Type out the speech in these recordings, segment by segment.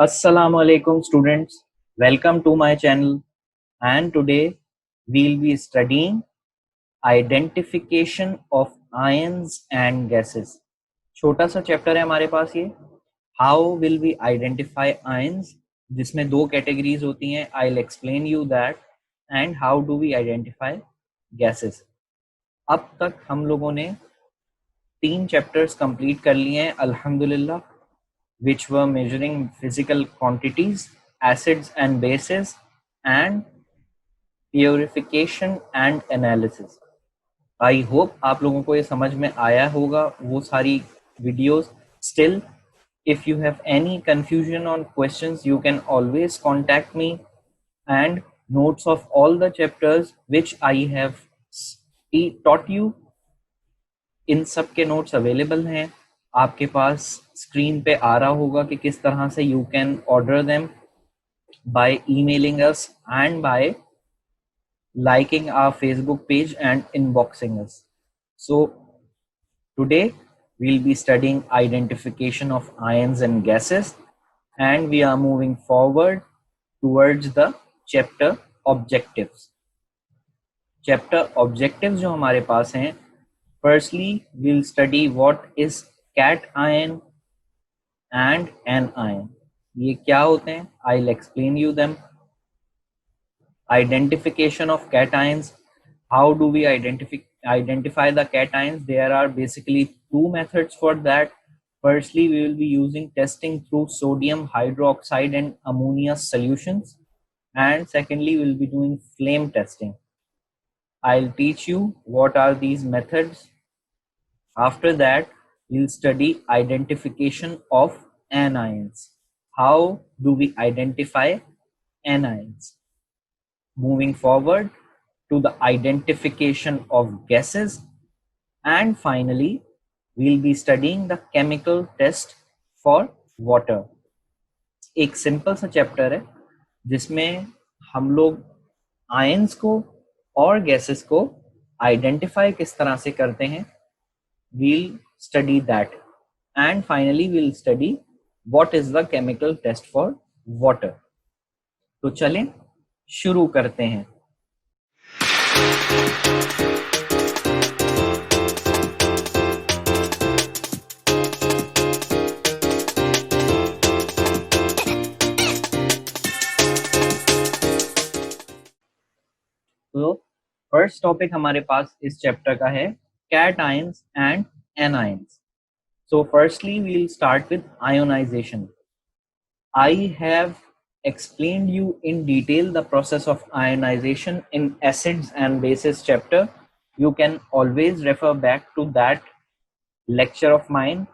Assalamu alaikum students, welcome to my channel and today we'll be studying identification of ions and gases. छोटा सा chapter है हमारे पास ये How will we identify ions जिसमें दो categories होती हैं I'll explain you that and how do we identify gases. अब तक हम लोगों ने 3 चैप्टर्स कंप्लीट कर लिए हैं अल्हम्दुलिल्लाह which were measuring physical quantities, acids and bases, and purification and analysis. I hope आप लोगों को ये समझ में आया होगा वो सारी videos. Still, if you have any confusion on questions, you can always contact me, and notes of all the chapters which I have taught you, इन सब के नोट्स अवेलेबल हैं आपके पास स्क्रीन पे आ रहा होगा कि किस तरह से you can order them by emailing us and by liking our Facebook page and inboxing us. So today we'll be studying identification of ions and gases, and we are moving forward towards the chapter objectives. Chapter objectives जो हमारे पास हैं, firstly we'll study what is cation and anion. ये क्या होते हैं? I'll explain you them. Identification of cations. How do we identify the cations? There are basically two methods for that. Firstly, we will be using testing through sodium hydroxide and ammonia solutions, and secondly we'll be doing flame testing. I'll teach you what are these methods. After that, we'll study identification of anions. How do we identify anions? Moving forward to the identification of gases, and finally we'll be studying the chemical test for water. एक simple सा chapter है जिसमें हम लोग ions को और gases को identify किस तरह से करते हैं. We'll study that, and finally we'll study what is the chemical test for water. तो चलें शुरू करते हैं. तो फर्स्ट टॉपिक हमारे पास इस चैप्टर का है cations and anions. So firstly we'll start with ionization. I have explained you in detail the process of ionization in acids and bases chapter. You can always refer back to that lecture of mine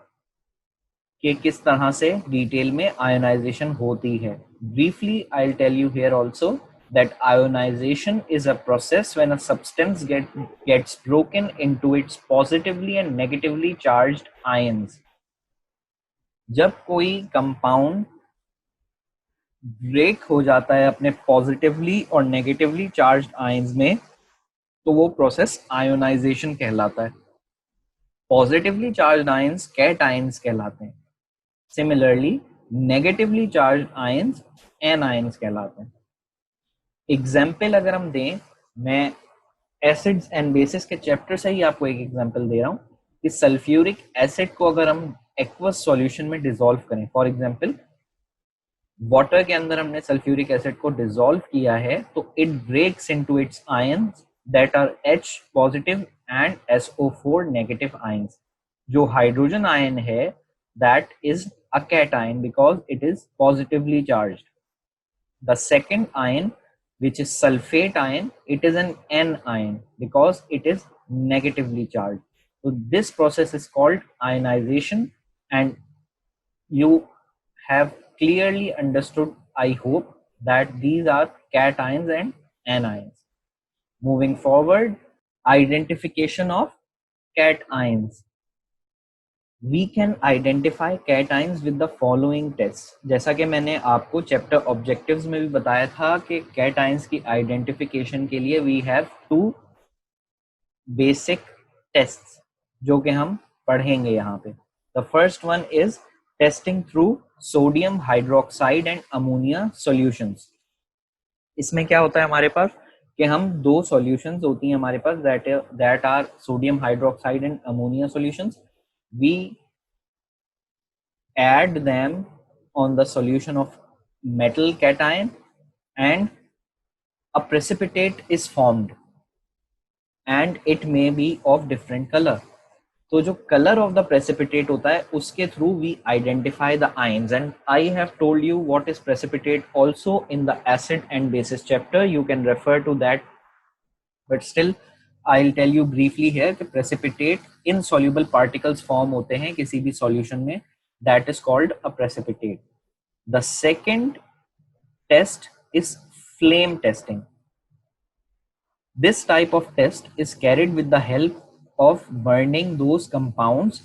कि किस तरह से detail में ionization होती है. Briefly I'll tell you here also that ionization is a process when a substance gets broken into its positively and negatively charged ions. जब कोई compound break हो जाता है अपने पॉजिटिवली और नेगेटिवली चार्ज्ड आयंस में, तो वो प्रोसेस आयोनाइजेशन कहलाता है. पॉजिटिवली चार्ज्ड आयंस कैटायंस कहलाते हैं. Similarly negatively charged ions anions कहलाते हैं. एग्जाम्पल अगर हम दें, मैं एसिड्स एंड बेसिस के चैप्टर से ही आपको एक एग्जाम्पल दे रहा हूं कि सल्फ्यूरिक एसिड को अगर हम एक्वस सॉल्यूशन में डिसॉल्व करें, फॉर एग्जाम्पल वाटर के अंदर हमने सल्फ्यूरिक एसिड को डिसॉल्व किया है, तो it breaks into its ions that are H positive and SO4 negative ions. जो हाइड्रोजन आयन है that is a cation because it is positively charged. The second ion which is sulfate ion, it is an anion because it is negatively charged. So this process is called ionization, and you have clearly understood, I hope, that these are cations and anions. Moving forward, identification of cations. We can identify cations with the following tests. जैसा कि मैंने आपको chapter objectives में भी बताया था कि cations की आइडेंटिफिकेशन के लिए we have two basic tests जो कि हम पढ़ेंगे यहाँ पे. The first one is testing through sodium hydroxide and ammonia solutions. इसमें क्या होता है हमारे पास कि हम दो सॉल्यूशंस होती हैं हमारे पास that are sodium hydroxide and ammonia solutions. We add them on the solution of metal cation and a precipitate is formed and it may be of different color. तो जो कलर ऑफ द प्रेसिपिटेट होता है उसके through we identify the ions and I have told you what is precipitate also in the acid and basis chapter, you can refer to that, but still I will tell you briefly here कि precipitate insoluble particles form होते हैं किसी भी solution में, that is called a precipitate. The second test is flame testing. This type of test is carried with the help of burning those compounds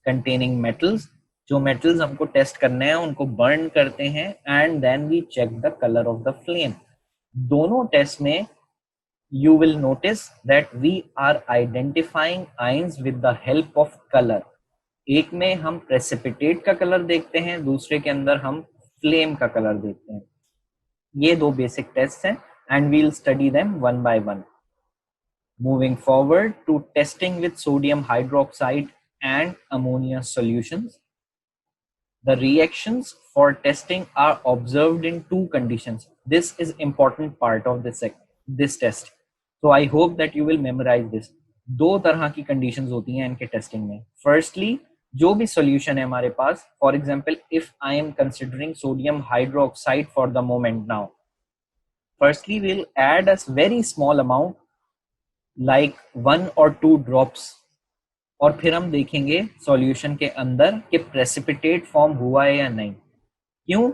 containing metals. जो metals हमको test करने हैं उनको burn करते हैं and then we check the color of the flame. दोनों test में you will notice that we are identifying ions with the help of color. एक में हम precipitate का कलर देखते हैं, दूसरे के अंदर हम flame का कलर देखते हैं. ये दो बेसिक टेस्ट हैं and we'll study them one by one. Moving forward to testing with sodium hydroxide and ammonia solutions. The reactions for testing are observed in two conditions. This is important part of this test. So I hope that you will memorize this. दो तरह की conditions होती हैं इनके testing में. Firstly, जो भी solution है हमारे पास, for example, if I am considering sodium hydroxide for the moment now, firstly we'll add a very small amount like 1 or 2 drops और फिर हम देखेंगे सॉल्यूशन के अंदर कि प्रेसिपिटेट फॉर्म हुआ है या नहीं. क्यों?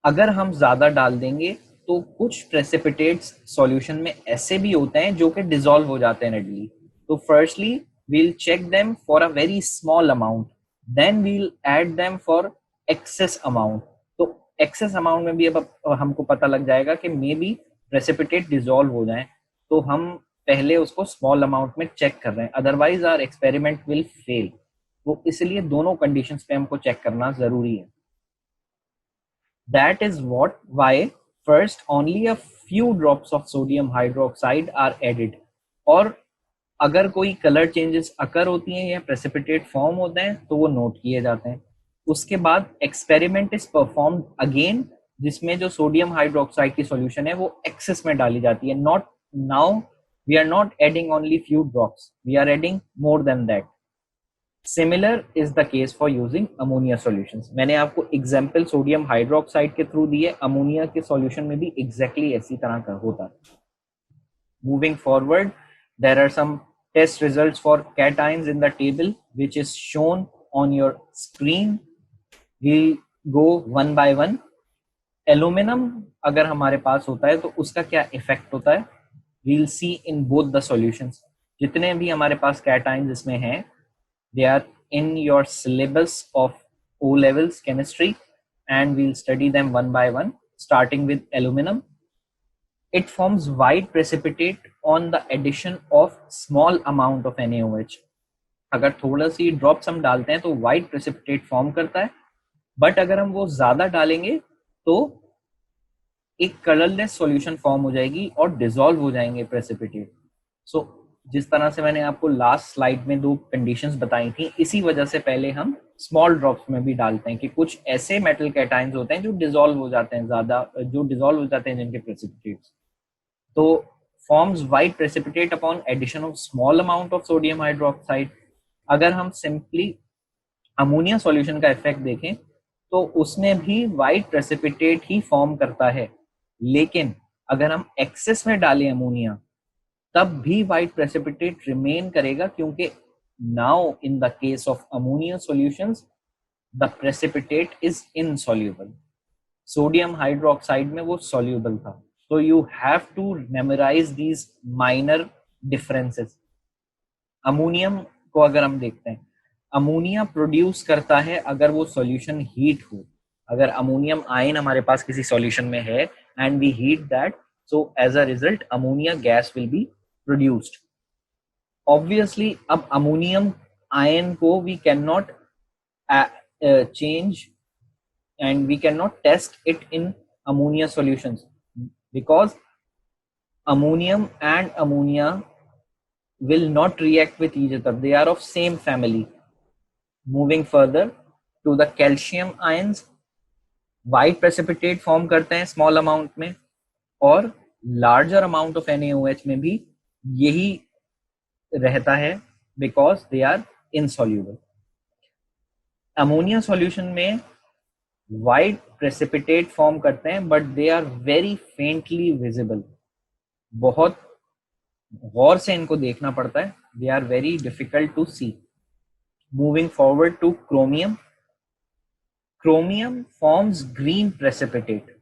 अगर हम ज्यादा डाल देंगे तो कुछ प्रेसिपिटेट्स सॉल्यूशन में ऐसे भी होते हैं जो कि डिसॉल्व हो जाते हैं रेडली. तो firstly we'll check them for a very small amount, then we'll add them for excess amount. तो excess amount में भी अब हमको पता लग जाएगा कि मे बी प्रेसिपिटेट डिसॉल्व हो जाए, तो हम पहले उसको स्मॉल अमाउंट में चेक कर रहे हैं, otherwise our experiment will fail. तो इसलिए दोनों कंडीशंस पे हमको चेक करना जरूरी है. That is why first only a few drops of sodium hydroxide are added. और अगर कोई कलर चेंजेस अकर होती हैं या प्रेसिपिटेट फॉर्म होते हैं तो वो नोट किए जाते हैं. उसके बाद एक्सपेरिमेंट इज परफॉर्म्ड अगेन, जिसमें जो सोडियम हाइड्रोक्साइड की सॉल्यूशन है वो एक्सेस में डाली जाती है. Not now we are not adding only few drops, we are adding more than that. Similar is the case for using ammonia solutions. मैंने आपको एग्जांपल सोडियम हाइड्रोक्साइड के थ्रू दिए, अमोनिया के सॉल्यूशन में भी एग्जैक्टली ऐसी तरह का होता है. Moving forward, there are some test results for cations in the table which is shown on your screen. We'll go one by one. Aluminum अगर हमारे पास होता है तो उसका क्या इफेक्ट होता है, we'll see in both the solutions. जितने भी हमारे पास cations इसमें हैं, they are in your syllabus of O levels chemistry and we'll study them one by one, starting with aluminum. It forms white precipitate on the addition of small amount of NaOH. अगर थोड़ा सी drops हम डालते हैं तो white precipitate form करता है, but अगर हम वो ज्यादा डालेंगे तो एक कलरलेस सॉल्यूशन फॉर्म हो जाएगी और डिसॉल्व हो जाएंगे प्रेसिपिटेट. सो जिस तरह से मैंने आपको लास्ट स्लाइड में दो कंडीशंस बताई थी, इसी वजह से पहले हम स्मॉल ड्रॉप्स में भी डालते हैं कि कुछ ऐसे मेटल कैटाइंस होते हैं जो डिसॉल्व हो जाते हैं, ज्यादा जो डिसॉल्व हो जाते हैं जिनके प्रेसिपिटेट्स. तो forms white precipitate upon addition of small amount of sodium hydroxide. अगर हम सिंपली अमोनिया सॉल्यूशन का इफेक्ट देखें तो उसमें भी white precipitate ही फॉर्म करता है, लेकिन अगर हम एक्सेस में डालें अमोनिया तब भी white precipitate रिमेन करेगा, क्योंकि now in the case of ammonia solutions the precipitate is insoluble. Sodium hydroxide में वो soluble था. So you have to memorize these minor differences. Ammonium को अगर हम देखते हैं, अमोनिया प्रोड्यूस करता है अगर वो सॉल्यूशन हीट हो. अगर अमोनियम आयन हमारे पास किसी सॉल्यूशन में है and we heat that, so as a result ammonia gas will be produced. Obviously अब अमोनियम आयन को we can not change, and we cannot test it in ammonia solutions because ammonium and ammonia will not react with each other. They are of same family. Moving further to the calcium ions, white precipitate form करते हैं small amount में, और larger amount of NaOH में भी यही रहता है because they are insoluble. Ammonia solution में व्हाइट प्रेसिपिटेट फॉर्म करते हैं but they are very faintly visible. बहुत गौर से इनको देखना पड़ता है. They are very difficult to see. Moving forward to chromium. Chromium forms green precipitate.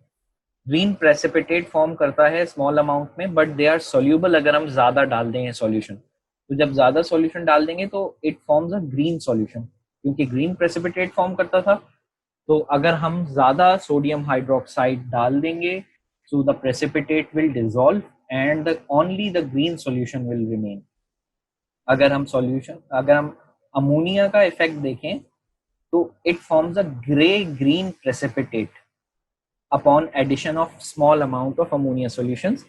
Green precipitate form करता है स्मॉल अमाउंट में बट दे आर सोल्यूबल अगर हम ज्यादा डाल दें सॉल्यूशन. तो जब ज्यादा सॉल्यूशन डाल देंगे तो it forms a green solution. क्योंकि ग्रीन प्रेसिपिटेट फॉर्म करता था, तो अगर हम ज्यादा सोडियम हाइड्रोक्साइड डाल देंगे so the precipitate will dissolve and only the green solution will remain. अगर हम अमोनिया का इफेक्ट देखें तो it forms a gray green precipitate upon addition of small amount of ammonia solutions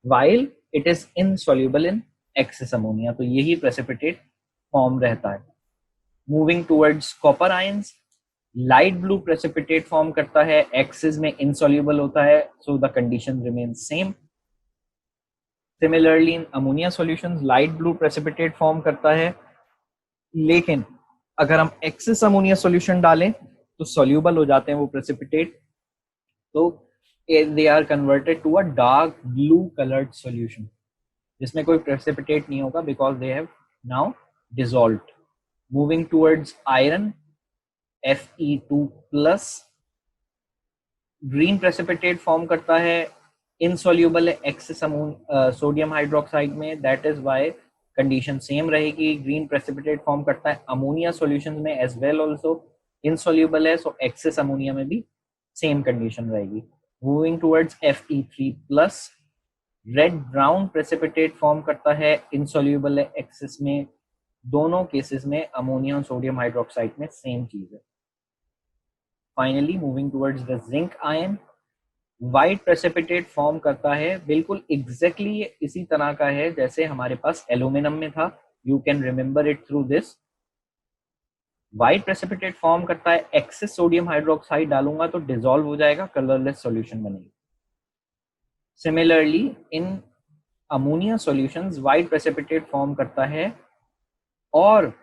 while it is insoluble in excess ammonia. तो यही precipitate form रहता है. Moving towards copper ions, light blue precipitate form करता है, axis में insoluble होता है, so the condition remain same. Similarly in ammonia solutions light blue precipitate form करता है, लेकिन अगर हम एक्सिस अमोनिया सॉल्यूशन डालें तो सॉल्यूबल हो जाते हैं वो प्रेसिपिटेट. तो they are converted to a dark blue coloured solution जिसमें कोई प्रेसिपिटेट नहीं होगा because they have now dissolved. Moving towards iron, Fe2+, green precipitate form करता है, इनसॉल्यूबल है एक्सेस सोडियम हाइड्रोक्साइड में. That is why condition same रहेगी. Green precipitate form करता है अमोनिया सॉल्यूशंस में एज वेल ऑल्सो, इनसॉल्यूबल है, सो एक्सेस अमोनिया में भी सेम कंडीशन रहेगी. Moving towards Fe3+, red brown precipitate form करता है, इनसॉल्यूबल है एक्सेस में. दोनों केसेस में अमोनिया और सोडियम हाइड्रोक्साइड में सेम चीज है. Finally moving towards the zinc ion, white precipitate form करता है, बिल्कुल एग्जैक्टली इसी तरह का है जैसे हमारे पास एल्यूमिनियम में था. You can remember it through this. White precipitate form करता है, एक्सेस सोडियम हाइड्रोक्साइड डालूंगा तो डिसॉल्व हो जाएगा, कलरलेस सॉल्यूशन बनेगी. Similarly in ammonia solutions white precipitate form करता है और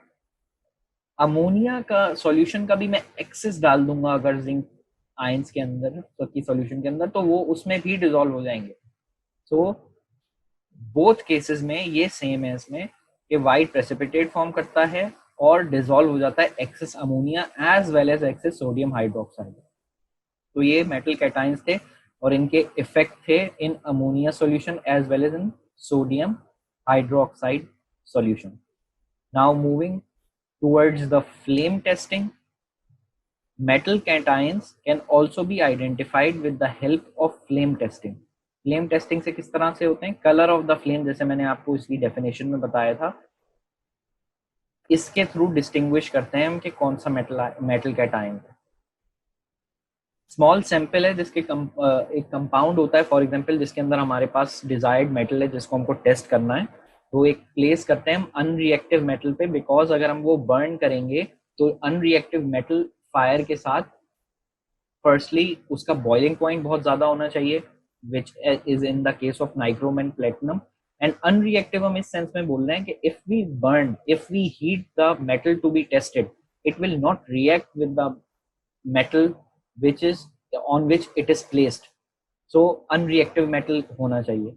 अमोनिया का सॉल्यूशन का भी मैं एक्सेस डाल दूंगा अगर जिंक आयंस के अंदर की सॉल्यूशन के अंदर, तो वो उसमें भी डिसॉल्व हो जाएंगे. सो बोथ केसेस में ये सेम है इसमें कि व्हाइट प्रेसिपिटेट फॉर्म करता है और डिसॉल्व हो जाता है excess ammonia as well as excess sodium hydroxide. तो ये मेटल कैटाइंस थे और इनके इफेक्ट थे in ammonia solution as well as in sodium hydroxide solution. Now moving towards the flame testing, metal cations can also be identified with the help of flame testing. Flame testing से किस तरह से होते हैं? Color of the flame, जैसे मैंने आपको इसकी डेफिनेशन में बताया था, इसके थ्रू डिस्टिंग्विश करते हैं हम कि कौन सा मेटल कैटायन है. स्मॉल सैंपल है जिसके एक कंपाउंड होता है, फॉर एग्जांपल जिसके अंदर हमारे पास डिजायर्ड मेटल है जिसको हमको टेस्ट करना है, तो एक प्लेस करते हैं हम अनरिएक्टिव मेटल पे, बिकॉज अगर हम वो बर्न करेंगे तो अनरिएक्टिव मेटल फायर के साथ फर्स्टली उसका बॉइलिंग पॉइंट बहुत ज्यादा होना चाहिए, which is in the case of nichrome and platinum. And unreactive हम इस सेंस में बोल रहे हैं कि if we heat the metal to be tested, it will not react with the metal which is on which it is placed. So unreactive metal होना चाहिए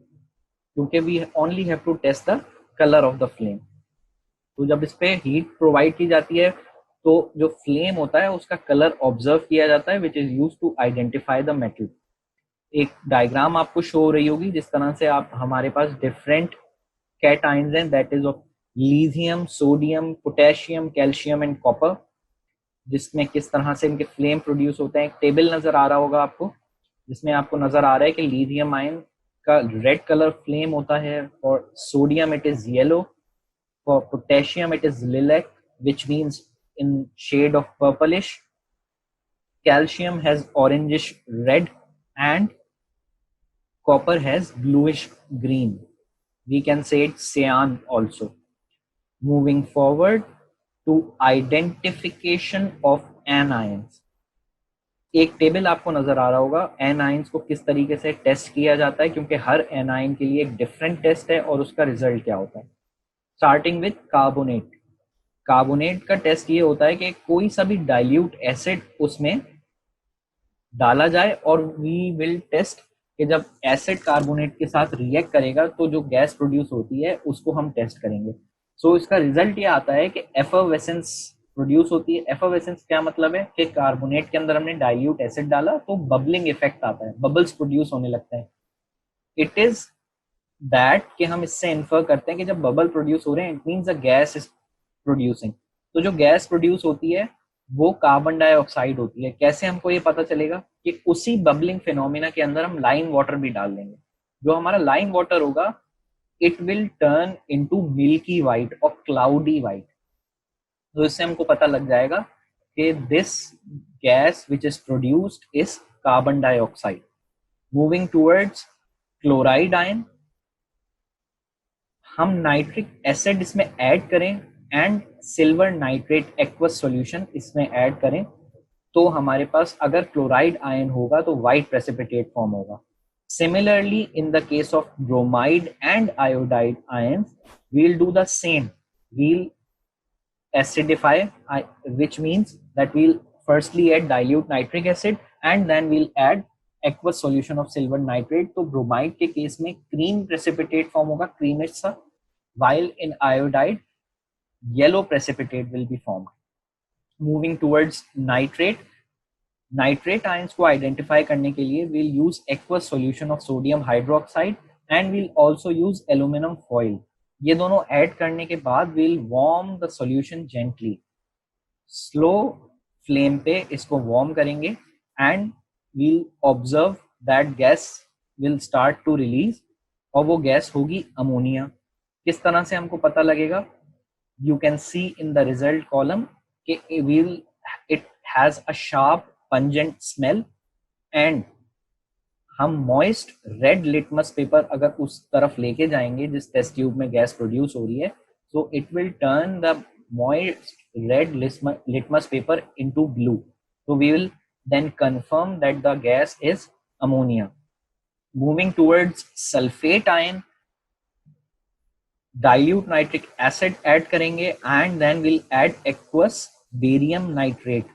क्योंकि we only have to test the colour of the flame. तो जब इस पे heat provide की जाती है तो जो फ्लेम होता है उसका कलर ऑब्जर्व किया जाता है which is used to identify the metal. एक डायग्राम आपको शो हो रही होगी जिस तरह से आप हमारे पास डिफरेंट कैटाइंस हैं, that is of lithium, sodium, potassium, calcium and copper, जिसमें किस तरह से इनके फ्लेम प्रोड्यूस होते हैं. एक टेबल नजर आ रहा होगा आपको जिसमें आपको नजर आ रहा है कि लिथियम आयन का रेड कलर फ्लेम होता है, for sodium it is yellow, for potassium it is lilac which means in shade of purplish, calcium has orangish red and copper has bluish green. We can say it's cyan also. Moving forward to identification of anions. एक table आपको नजर आ रहा होगा anions को किस तरीके से test किया जाता है, क्योंकि हर एनाइन के लिए एक डिफरेंट टेस्ट है और उसका रिजल्ट क्या होता है. Starting with carbonate. कार्बोनेट का टेस्ट ये होता है कि कोई सा भी डाइल्यूट एसिड उसमें डाला जाए और वी विल टेस्ट कि जब एसिड कार्बोनेट के साथ रिएक्ट करेगा तो जो गैस प्रोड्यूस होती है उसको हम टेस्ट करेंगे. सो इसका रिजल्ट ये आता है कि एफर्वेसेंस प्रोड्यूस होती है. एफर्वेसेंस क्या मतलब है कि कार्बोनेट के अंदर हमने डाइल्यूट एसिड डाला तो बबलिंग इफेक्ट आता है, बबल्स प्रोड्यूस होने लगते हैं. इट इज दैट कि हम इससे इन्फर करते हैं कि जब बबल प्रोड्यूस हो रहे हैं it means a gas is producing. तो जो गैस प्रोड्यूस होती है वो कार्बन डाइऑक्साइड होती है. कैसे हमको ये पता चलेगा कि उसी बबलिंग फिनोमिना के अंदर हम लाइम वाटर भी डाल देंगे. जो हमारा लाइम वाटर होगा it will turn into milky white और क्लाउडी वाइट. तो इससे हमको पता लग जाएगा कि this gas which is produced is carbon dioxide. Moving towards chloride ion. हम नाइट्रिक एसिड इसमें ऐड करें and silver nitrate aqueous solution इसमें ऐड करें तो हमारे पास अगर क्लोराइड आयन होगा तो व्हाइट प्रेसिपिटेट फॉर्म होगा. Similarly, in the case of bromide and iodide ions, we'll do the same. We'll acidify, which means that we'll firstly add dilute nitric acid and then we'll add aqueous solution of silver nitrate. तो bromide के case में cream precipitate form होगा, creamish सा, while in iodide yellow precipitate will be formed. Moving towards nitrate. Nitrate ions को identify करने के लिए we'll use aqueous solution of sodium hydroxide and we'll also use aluminum foil. ये दोनों add करने के बाद we'll warm the solution gently. Slow flame पे इसको वार्म करेंगे and we'll observe that gas will start to release और वो गैस होगी अमोनिया. किस तरह से हमको पता लगेगा? You can see in the result column कि it has a sharp pungent smell and हम moist red litmus paper अगर उस तरफ लेके जाएंगे जिस टेस्ट ट्यूब में गैस प्रोड्यूस हो रही है, so it will turn the moist red litmus paper into blue. So we will then confirm that the gas is ammonia. Moving towards sulfate ion, dilute nitric acid add करेंगे and then we'll add aqueous barium nitrate.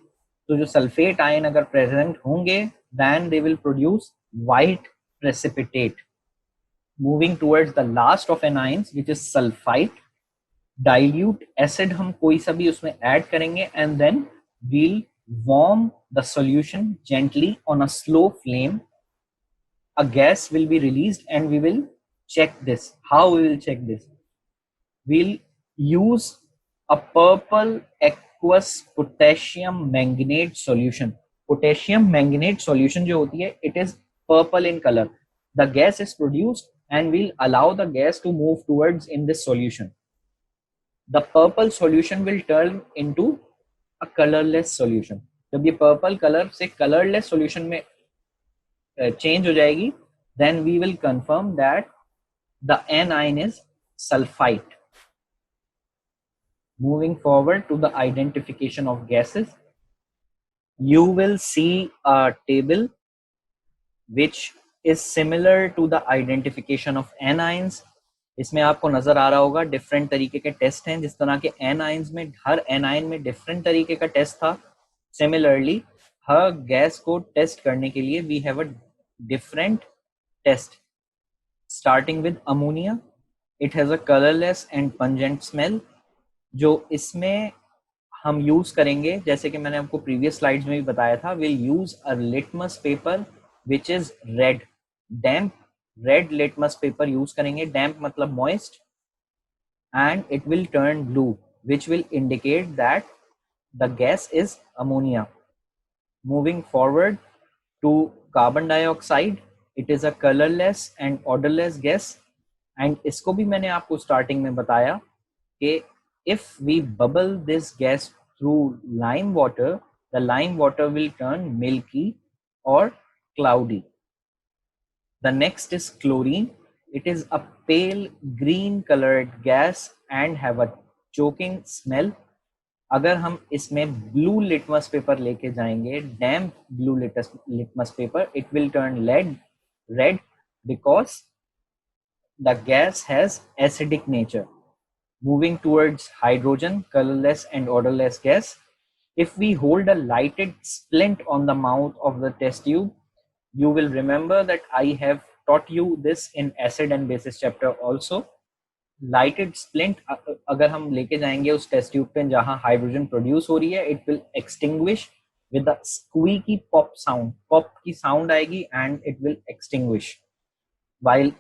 तो जो sulphate ion अगर present होंगे then they will produce white precipitate. Moving towards the last of anions which is sulfite. dilute acid हम कोई सा भी उसमें ऐड करेंगे and then we'll warm the solution gently on a slow flame. A gas will be released and we will check this. How we will check this? We'll use a purple aqueous potassium manganate solution. Potassium manganate solution जो होती है it is purple in color. The gas is produced and we'll allow the gas to move towards in this solution. The purple solution will turn into a colorless solution. जब ये purple color से colorless solution में change हो जाएगी then we will confirm that the anion is sulfite. Moving forward to the identification of gases, you will see a table which is similar to the identification of anions. इसमें आपको नजर आ रहा होगा different तरीके के test हैं. जिस तरह के एनाइंस में हर एनाइन में डिफरेंट तरीके का टेस्ट था, सिमिलरली हर गैस को टेस्ट करने के लिए we have a different test. Starting with ammonia, it has a colourless and pungent smell. जो इसमें हम यूज करेंगे जैसे कि मैंने आपको प्रीवियस स्लाइड्स में भी बताया था, will use a litmus paper which is red. Damp red litmus paper use करेंगे. डैम्प मतलब moist and it will turn blue which will indicate that the gas is ammonia. Moving forward to carbon dioxide, it is a colourless and odourless gas. And इसको भी मैंने आपको starting में बताया कि if we bubble this gas through lime water, the lime water will turn milky or cloudy. The next is chlorine. It is a pale green colored gas and have a choking smell. अगर हम इसमें blue litmus paper लेके जाएंगे, damp blue litmus paper, it will turn red because the gas has acidic nature. Moving towards hydrogen, colorless and odorless gas. If we hold a lighted splint on the mouth of the test tube, you will remember that I have taught you this in acid and basis chapter also. Lighted splint अगर हम लेके जाएंगे उस test tube पे जहां hydrogen produce हो रही है, it will extinguish with a squeaky pop sound. Pop की sound आएगी and it will extinguish. While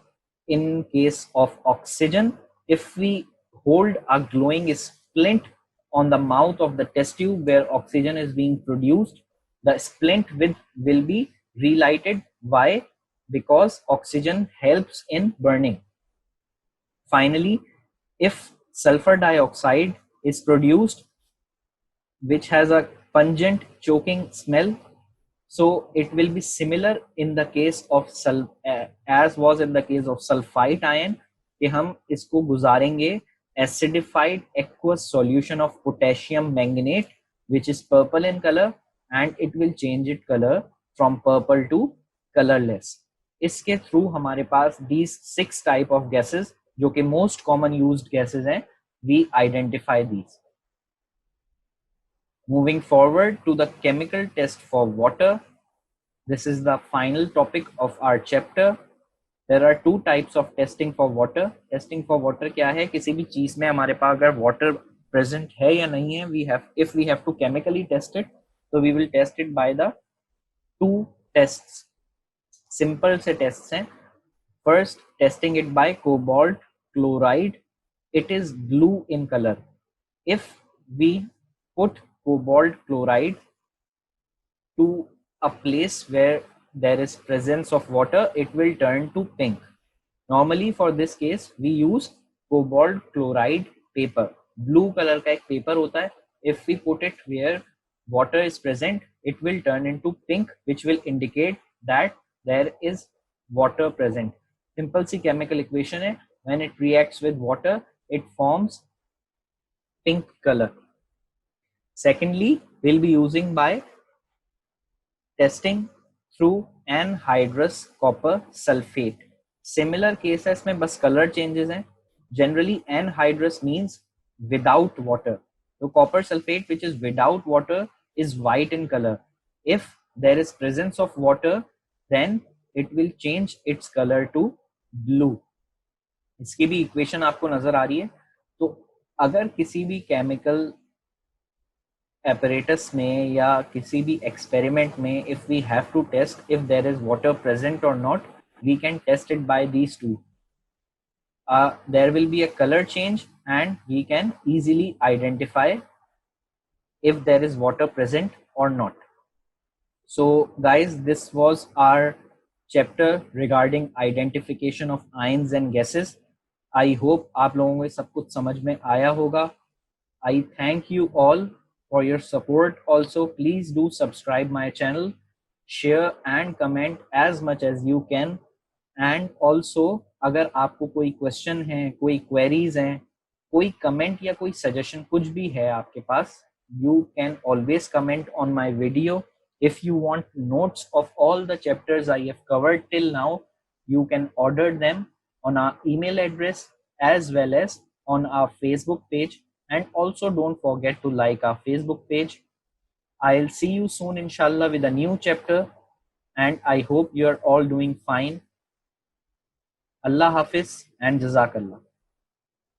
in case of oxygen, if we hold a glowing splint on the mouth of the test tube where oxygen is being produced, the splint will be relighted. Why? Because oxygen helps in burning. Finally, if sulfur dioxide is produced, which has a pungent choking smell, so it will be similar in the case of as was in the case of sulfite ion, कि हम इसको गुजारेंगे acidified aqueous solution of potassium manganate, which is purple in color, and it will change its color from purple to colorless. इसके through हमारे पास these 6 type of gases जो कि most common used gases हैं, we identify these. Moving forward to the chemical test for water. This is the final topic of our chapter. There are 2 types of testing for water. Testing for water क्या है? किसी भी चीज में हमारे पास अगर water present है या नहीं है, if we have to chemically test it, so we will test it by the 2 tests. Simple से tests हैं. First, testing it by cobalt chloride. It is blue in color. If we put cobalt chloride to a place where there is presence of water, it will turn to pink. Normally for this case, we use cobalt chloride paper. Blue color का एक paper होता है. If we put it where water is present, it will turn into pink, which will indicate that there is water present. Simple C chemical equation है. When it reacts with water, it forms pink color. Secondly, we'll be using by testing through anhydrous copper sulfate. Similar case है, इसमें बस color changes हैं. Generally, anhydrous means without water. So copper sulfate, which is without water, is white in color. If there is presence of water, then it will change its color to blue. इसकी भी equation आपको नजर आ रही है. तो अगर किसी भी केमिकल apparatus में या किसी भी experiment में, if we have to test if there is water present or not, we can test it by these 2. There will be a color change and we can easily identify if there is water present or not. So guys, this was our chapter regarding identification of ions and gases. I hope आप लोगों को सब कुछ समझ में आया होगा. I thank you all for your support. Also, please do subscribe my channel, share and comment as much as you can. And also, अगर आपको कोई क्वेश्चन है, कोई क्वेरीज हैं, कोई कमेंट या कोई सजेशन कुछ भी है आपके पास, you can always comment on my video. If you want notes of all the chapters I have covered till now, you can order them on our email address as well as on our Facebook page. And also don't forget to like our Facebook page. I'll see you soon inshallah with a new chapter, and I hope you are all doing fine. Allah Hafiz and Jazakallah.